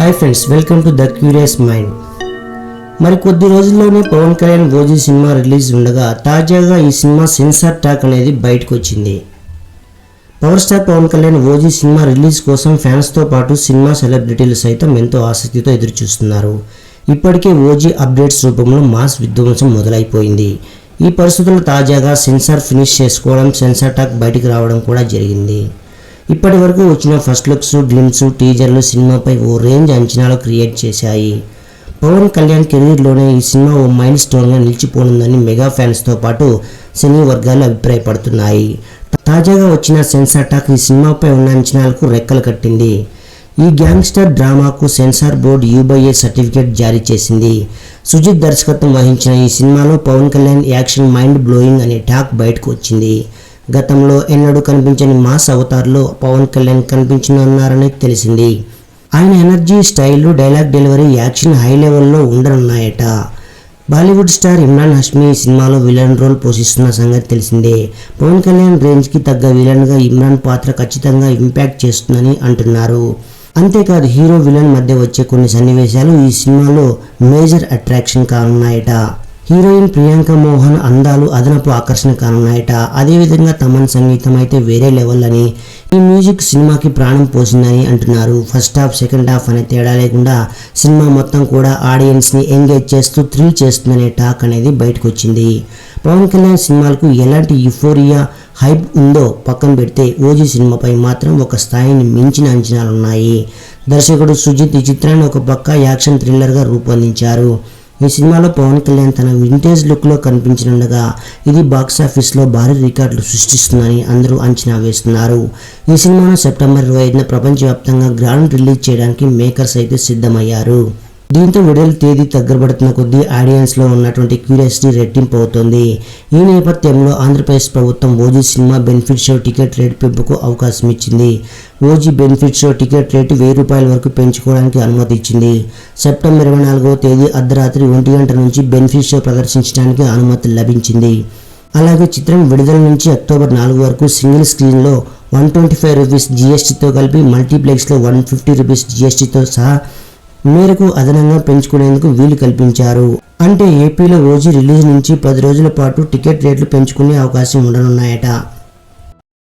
Hi friends, welcome to the curious mind. మరి కొద్ది రోజుల్లోనే Pawan Kalyan OG cinema release ఉండగా తాజాగా ఈ సినిమా సెన్సార్ టాక్ అనేది బయటకు వచ్చింది. Power star Pawan Kalyan OG cinema release కోసం ఫ్యాన్స్తో పాటు సినిమా సెలబ్రిటీలు సైతం ఎంతో ఆసక్తితో ఎదురుచూస్తున్నారు. ఇప్పటికే ఓజీ అప్డేట్స్ రూపంలో మాస్ విధ్వంసం మొదలైపోయింది. ఈ పరిస్థితుల్లో తాజాగా సెన్సార్ ఫినిష్ చేసుకోవడం, సెన్సార్ టాక్ బయటకు రావడం కూడా జరిగింది. ఇప్పటి వరకు వచ్చిన ఫస్ట్ లుక్స్, గ్లిమ్స్, టీజర్లు సినిమాపై ఓ రేంజ్ అంచనాలు క్రియేట్ చేశాయి. పవన్ కళ్యాణ్ కెరీర్లోనే ఈ సినిమా ఓ మైల్ స్టోన్గా నిలిచిపోనుందని మెగా ఫ్యాన్స్తో పాటు సినీ వర్గాలు అభిప్రాయపడుతున్నాయి. తాజాగా వచ్చిన సెన్సార్ టాక్ ఈ సినిమాపై ఉన్న అంచనాలకు రెక్కలు కట్టింది. ఈ గ్యాంగ్స్టర్ డ్రామాకు సెన్సార్ బోర్డు UA సర్టిఫికేట్ జారీ చేసింది. సుజిత్ దర్శకత్వం వహించిన ఈ సినిమాలో Pawan Kalyan action mind blowing అనే టాక్ బయటకు వచ్చింది. గతంలో ఎన్నడూ కనిపించని మాస్ అవతార్లో పవన్ కళ్యాణ్ కనిపించనున్నారని తెలిసింది. ఆయన energy, style, dialogue delivery, action high లెవెల్లో ఉండనున్నాయట. బాలీవుడ్ స్టార్ ఇమ్రాన్ హష్మీ ఈ సినిమాలో విలన్ రోల్ పోషిస్తున్న సంగతి తెలిసిందే. పవన్ కళ్యాణ్ రేంజ్కి తగ్గ విలన్గా ఇమ్రాన్ పాత్ర ఖచ్చితంగా ఇంపాక్ట్ చేస్తుందని అంటున్నారు. అంతేకాదు, హీరో విలన్ మధ్య వచ్చే కొన్ని సన్నివేశాలు ఈ సినిమాలో మేజర్ అట్రాక్షన్ కానున్నాయట. హీరోయిన్ ప్రియాంక మోహన్ అందాలు అదనపు ఆకర్షణ కానున్నాయట. అదేవిధంగా తమన్ సంగీతం అయితే వేరే లెవెల్ అని, ఈ మ్యూజిక్ సినిమాకి ప్రాణం పోసిందని అంటున్నారు. ఫస్ట్ హాఫ్, సెకండ్ హాఫ్ అనే తేడా లేకుండా సినిమా మొత్తం కూడా ఆడియన్స్ని ఎంగేజ్ చేస్తూ థ్రిల్ చేస్తుందనే టాక్ అనేది బయటకు వచ్చింది. పవన్ కళ్యాణ్ సినిమాలకు ఎలాంటి యుఫోరియా, హైప్ ఉందో పక్కన పెడితే ఓజీ సినిమాపై మాత్రం ఒక స్థాయిని మించిన అంచనాలున్నాయి. దర్శకుడు సుజిత్ ఈ చిత్రాన్ని ఒక పక్క యాక్షన్ థ్రిల్లర్గా రూపొందించారు. ఈ సినిమాలో పవన్ కళ్యాణ్ తన వింటేజ్ లుక్లో కనిపించనుండగా ఇది బాక్సాఫీస్లో భారీ రికార్డులు సృష్టిస్తుందని అందరూ అంచనా వేస్తున్నారు. ఈ సినిమాను సెప్టెంబర్ 25న ప్రపంచవ్యాప్తంగా గ్రాండ్ రిలీజ్ చేయడానికి మేకర్స్ అయితే సిద్ధమయ్యారు. దీంతో విడుదల తేదీ దగ్గరపడుతున్న కొద్దీ ఆడియన్స్లో ఉన్నటువంటి క్యూరియాసిటీ రెట్టింపు అవుతోంది. ఈ నేపథ్యంలో ఆంధ్రప్రదేశ్ ప్రభుత్వం OG cinema benefit show ticket rate పెంపుకు అవకాశం ఇచ్చింది. OG benefit show ticket rate ₹1000 వరకు పెంచుకోవడానికి అనుమతి ఇచ్చింది. సెప్టెంబర్ 24వ తేదీ అర్ధరాత్రి 1 గంట నుంచి బెనిఫిట్ షో ప్రదర్శించడానికి అనుమతి లభించింది. అలాగే చిత్రం విడుదల నుంచి అక్టోబర్ 4 వరకు సింగిల్ స్క్రీన్లో ₹125 GSTతో కలిపి, మల్టీప్లెక్స్లో ₹150 GSTతో సహా మేరకు అదనంగా పెంచుకునేందుకు వీలు కల్పించారు. అంటే ఏపీలో ఓజీ రిలీజ్ నుంచి 10 రోజుల పాటు టికెట్ రేట్లు పెంచుకునే అవకాశం ఉండనున్నాయట.